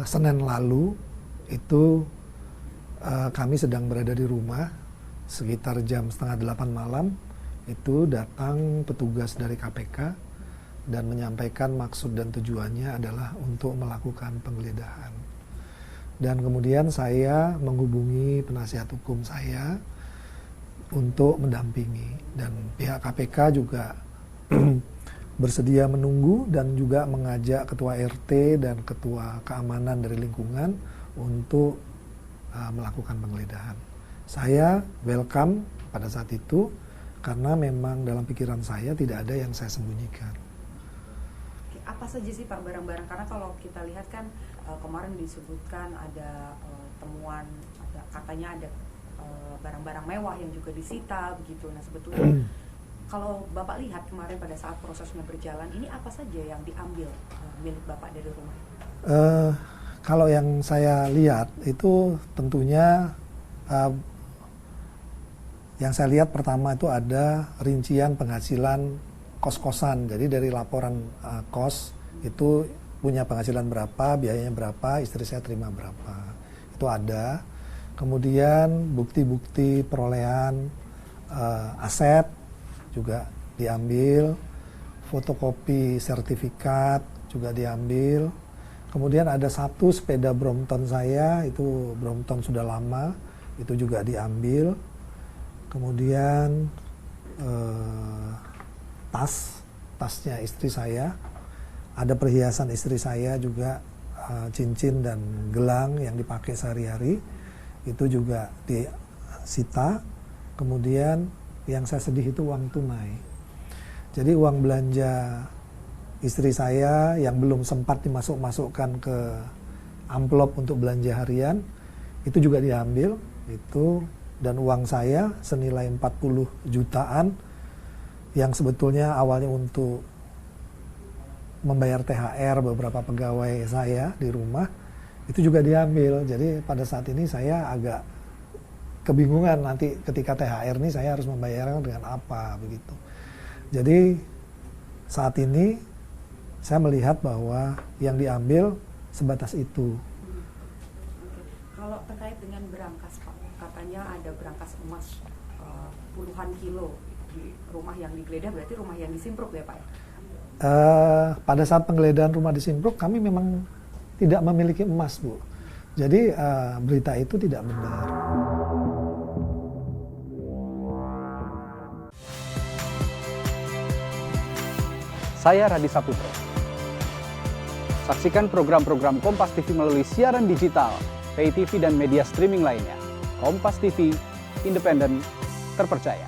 Senin lalu itu kami sedang berada di rumah sekitar jam 7:30 malam. Itu datang petugas dari KPK dan menyampaikan maksud dan tujuannya adalah untuk melakukan penggeledahan. Dan kemudian saya menghubungi penasihat hukum saya untuk mendampingi, dan pihak KPK juga bersedia menunggu dan juga mengajak ketua RT dan ketua keamanan dari lingkungan untuk melakukan penggeledahan. Saya welcome pada saat itu karena memang dalam pikiran saya tidak ada yang saya sembunyikan. Apa saja sih Pak barang-barang? Karena kalau kita lihat kan kemarin disebutkan ada temuan, katanya ada barang-barang mewah yang juga disita begitu. Nah sebetulnya kalau Bapak lihat kemarin pada saat prosesnya berjalan, ini apa saja yang diambil milik Bapak dari rumah? Kalau yang saya lihat itu tentunya yang saya lihat pertama itu ada rincian penghasilan kos-kosan. Jadi dari laporan kos itu punya penghasilan berapa, biayanya berapa, istri saya terima berapa. Itu ada. Kemudian bukti-bukti perolehan aset juga diambil, fotokopi sertifikat juga diambil. Kemudian ada satu sepeda Brompton saya, itu Brompton sudah lama, itu juga diambil. Kemudian tasnya istri saya, ada perhiasan istri saya juga, cincin dan gelang yang dipakai sehari-hari, itu juga disita. Kemudian yang saya sedih itu uang tunai. Jadi uang belanja istri saya yang belum sempat dimasukkan ke amplop untuk belanja harian, itu juga diambil. Itu, dan uang saya senilai 40 jutaan yang sebetulnya awalnya untuk membayar THR beberapa pegawai saya di rumah, itu juga diambil. Jadi pada saat ini saya agak kebingungan nanti ketika THR ini saya harus membayarnya dengan apa begitu. Jadi saat ini saya melihat bahwa yang diambil sebatas itu. Kalau terkait dengan berangkas Pak, katanya ada berangkas emas puluhan kilo di rumah yang digeledah, berarti rumah yang di Simpruk ya Pak? Pada saat penggeledahan rumah di Simpruk kami memang tidak memiliki emas, Bu. Jadi berita itu tidak benar. Saya Radi Saputro. Saksikan program-program Kompas TV melalui siaran digital, pay TV dan media streaming lainnya. Kompas TV, independen, terpercaya.